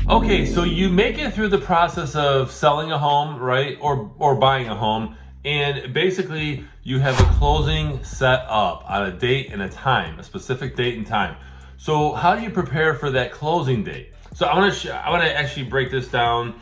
Okay, so you make it through the process of selling a home, right? Or buying a home, and basically you have a closing set up on a date and a time, a specific date and time. So how do you prepare for that closing date? So I want to actually break this down.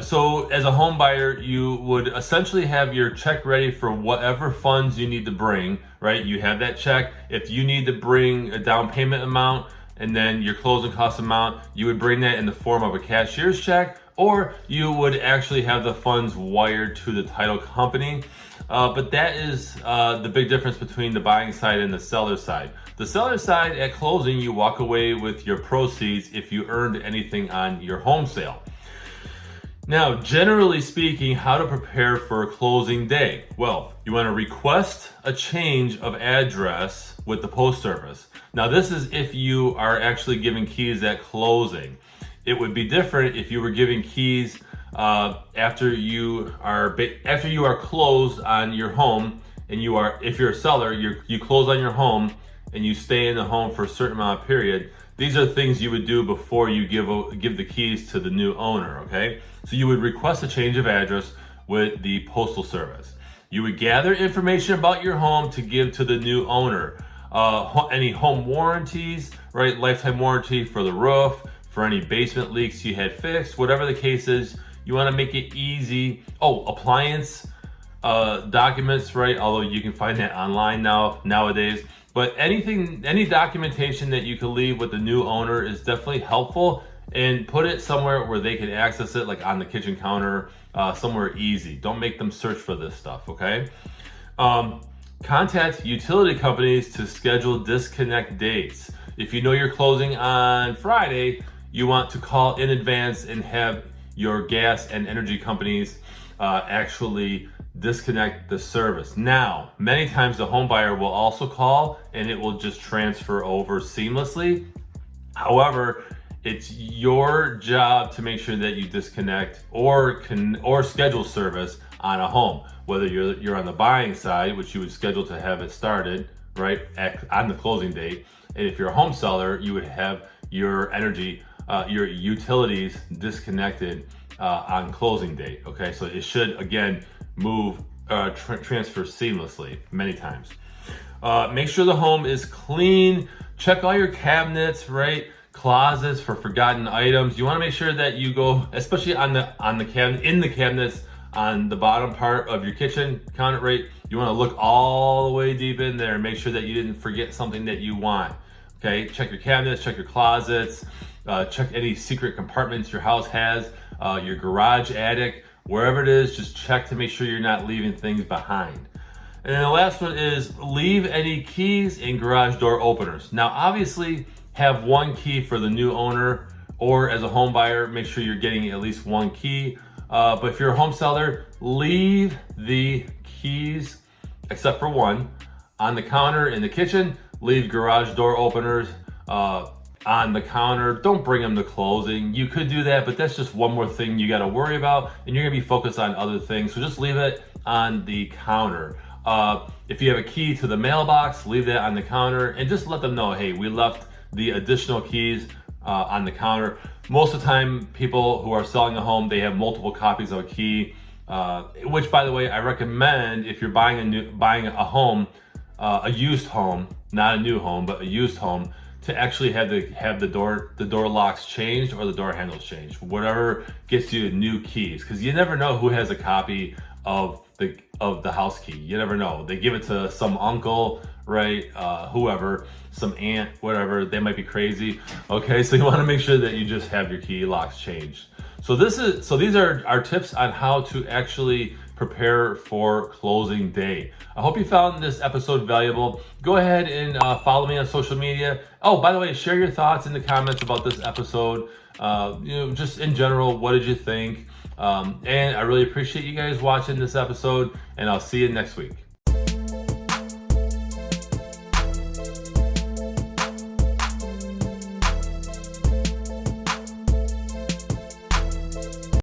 So as a home buyer, you would essentially have your check ready for whatever funds you need to bring, right? You have that check. If you need to bring a down payment amount and then your closing cost amount, you would bring that in the form of a cashier's check, or you would actually have the funds wired to the title company. But that is the big difference between the buying side and the seller side. The seller side, at closing, you walk away with your proceeds if you earned anything on your home sale. Now, generally speaking, how to prepare for a closing day? Well, you want to request a change of address with the post service. Now, this is if you are actually giving keys at closing. It would be different if you were giving keys after you are closed on your home, and if you're a seller, you close on your home and you stay in the home for a certain amount of period. These are things you would do before you give the keys to the new owner, okay? So you would request a change of address with the postal service. You would gather information about your home to give to the new owner. Any home warranties, right? Lifetime warranty for the roof, for any basement leaks you had fixed, whatever the case is, you want to make it easy. Appliance documents, right? Although you can find that online nowadays. But any documentation that you can leave with the new owner is definitely helpful, and put it somewhere where they can access it, like on the kitchen counter, somewhere easy. Don't make them search for this stuff, okay? Contact utility companies to schedule disconnect dates. If you know you're closing on Friday, you want to call in advance and have your gas and energy companies actually disconnect the service. Now, many times the home buyer will also call and it will just transfer over seamlessly. However, it's your job to make sure that you disconnect or schedule service on a home, whether you're on the buying side, which you would schedule to have it started right on the closing date. And if you're a home seller, you would have your energy, your utilities disconnected on closing date. Okay, so it should again move, transfer seamlessly many times. Make sure the home is clean. Check all your cabinets, right? Closets for forgotten items. You want to make sure that you go, especially in the cabinets on the bottom part of your kitchen counter, right? You want to look all the way deep in there and make sure that you didn't forget something that you want. Okay, check your cabinets, check your closets, check any secret compartments your house has, your garage, attic, wherever it is. Just check to make sure you're not leaving things behind. And then the last one is leave any keys in garage door openers. Now, obviously, have one key for the new owner, or as a home buyer, make sure you're getting at least one key. But if you're a home seller, leave the keys, except for one, on the counter in the kitchen. Leave garage door openers on the counter. Don't bring them to closing. You could do that, but that's just one more thing you got to worry about, and you're gonna be focused on other things. So just leave it on the counter. If you have a key to the mailbox, leave that on the counter, and just let them know, hey, we left the additional keys on the counter. Most of the time, people who are selling a home, they have multiple copies of a key, which, by the way, I recommend if you're buying a home, a used home, not a new home, but a used home, to actually have the door locks changed or the door handles changed, whatever gets you new keys, because you never know who has a copy of the house key. You never know. They give it to some uncle, right? Whoever, some aunt, whatever. They might be crazy. Okay, so you want to make sure that you just have your key locks changed. So these are our tips on how to actually prepare for closing day. I hope you found this episode valuable. Go ahead and follow me on social media. Oh, by the way, share your thoughts in the comments about this episode. Just in general, what did you think? And I really appreciate you guys watching this episode, and I'll see you next week.